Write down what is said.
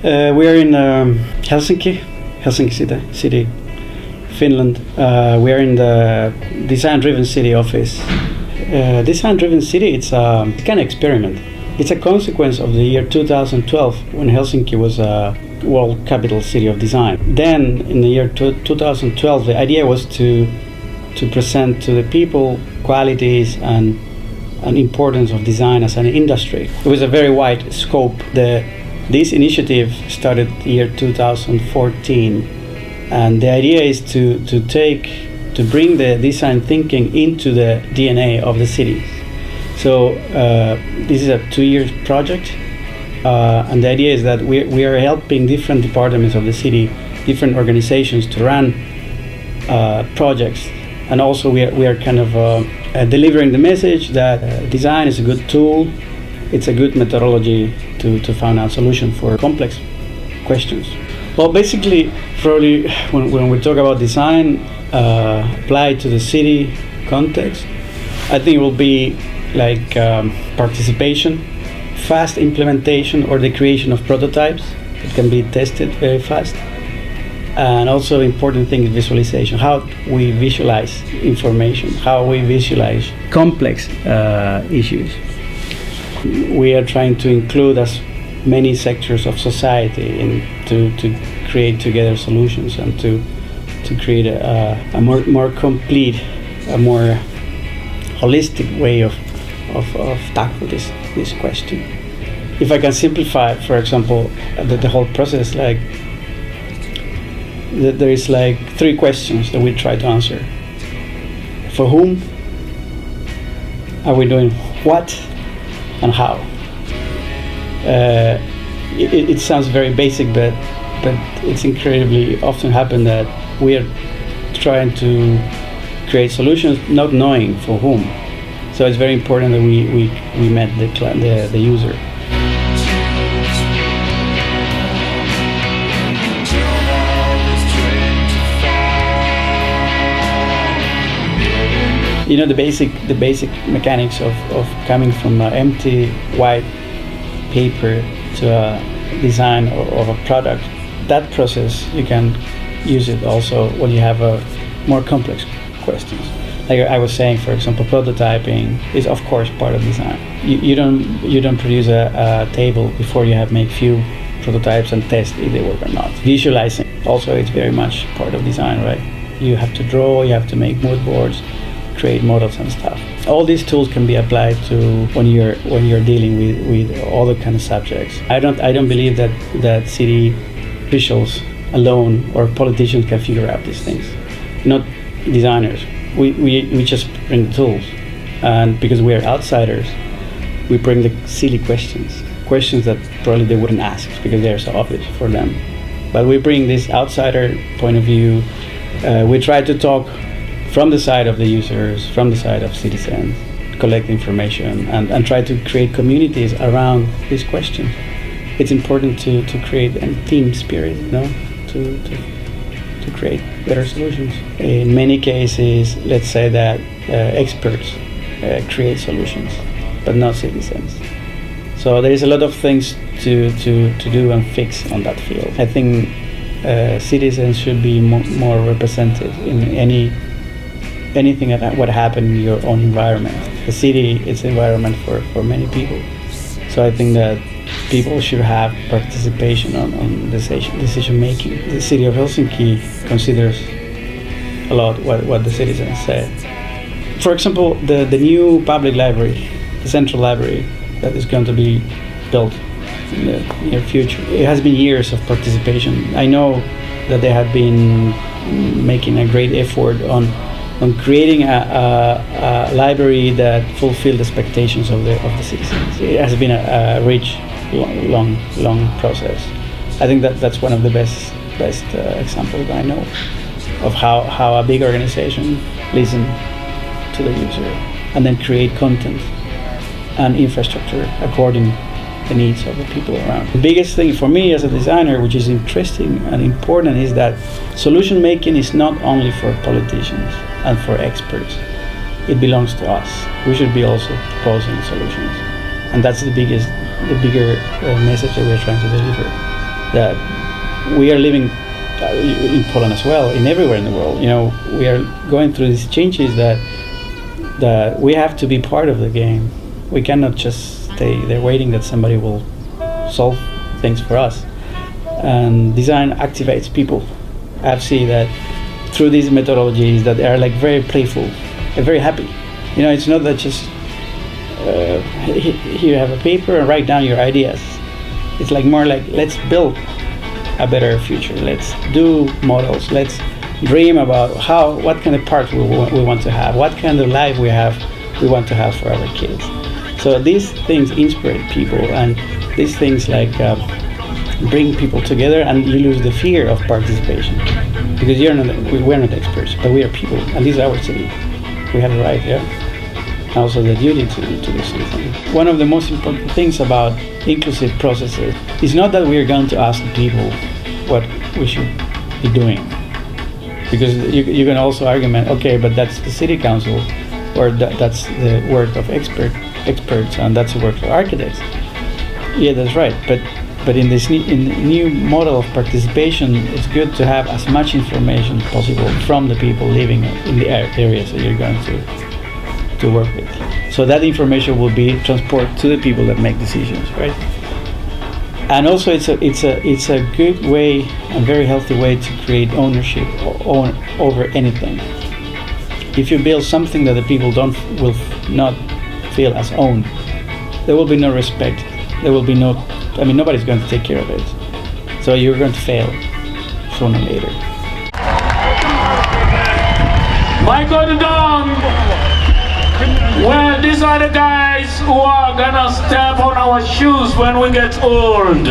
We are in Helsinki city, Finland. We are in the design-driven city office. Design-driven city, it's a kind of experiment. It's a consequence of the year 2012 when Helsinki was a world capital city of design. Then in the year 2012, the idea was to present to the people qualities and importance of design as an industry. It was a very wide scope. This initiative started the year 2014, and the idea is to bring the design thinking into the DNA of the city. So this is a 2-year project, and the idea is that we are helping different departments of the city, different organizations to run projects, and also we are kind of delivering the message that design is a good tool. It's a good methodology to find out solution for complex questions. Well, basically, probably when we talk about design applied to the city context, I think it will be like participation, fast implementation, or the creation of prototypes that can be tested very fast. And also important thing is visualization, how we visualize information, how we visualize complex issues. We are trying to include as many sectors of society to create together solutions and to create a more complete, a more holistic way of tackle this question. If I can simplify, for example, the whole process, like there is like 3 questions that we try to answer. For whom? Are we doing what? And how? It sounds very basic, but it's incredibly often happen that we are trying to create solutions not knowing for whom. So it's very important that we met the user. You know, the basic mechanics of coming from an empty white paper to a design of a product. That process, you can use it also when you have a more complex questions. Like I was saying, for example, prototyping is of course part of design. You don't produce a table before you have made few prototypes and test if they work or not. Visualizing also, it's very much part of design, right? You have to draw, you have to make mood boards, create models and stuff. All these tools can be applied to when you're dealing with all the kind of subjects. I don't believe that city officials alone or politicians can figure out these things. Not designers. We just bring the tools, and because we are outsiders, we bring the silly questions that probably they wouldn't ask because they are so obvious for them. But we bring this outsider point of view. We try to talk from the side of the users, from the side of citizens, collect information and try to create communities around these questions. It's important to create a team spirit, you know, to create better solutions. In many cases, let's say that experts create solutions, but not citizens. So there is a lot of things to do and fix on that field. I think citizens should be more represented in anything that would happen in your own environment. The city is an environment for many people. So I think that people should have participation on decision making. The city of Helsinki considers a lot what the citizens say. For example, the new public library, the central library that is going to be built in the near future. It has been years of participation. I know that they have been making a great effort on creating a library that fulfilled the expectations of the citizens. It has been a rich, long process. I think that's one of the best examples I know of how a big organization listens to the user and then create content and infrastructure according the needs of the people around. The biggest thing for me as a designer, which is interesting and important, is that solution making is not only for politicians and for experts. It belongs to us. We should be also proposing solutions, and that's the bigger message that we're trying to deliver. that we are living in Poland as well, in everywhere in the world. We are going through these changes that we have to be part of the game. We cannot just stay there waiting that somebody will solve things for us. And design activates people. I've seen that through these methodologies that they are like very playful and very happy. It's not that just here you have a paper and write down your ideas. It's like more like, let's build a better future. Let's do models. Let's dream about what kind of parks we want to have, what kind of life we want to have for our kids. So these things inspire people, and these things like bring people together, and you lose the fear of participation because we're not experts, but we are people, and this is our city. We have the right, and also the duty to do something. One of the most important things about inclusive processes is not that we are going to ask the people what we should be doing, because you can also argument, okay, but that's the city council, or that's the work of experts, and that's the work of architects. Yeah, that's right. But in this new model of participation, it's good to have as much information possible from the people living in the areas that you're going to work with. So that information will be transported to the people that make decisions, right? And also, it's a good way, a very healthy way to create ownership over anything. If you build something that the people will not feel as own, there will be no respect. There will be nobody's going to take care of it. So you're going to fail sooner or later. Michael Dong. Well, these are the guys who are gonna step on our shoes when we get old.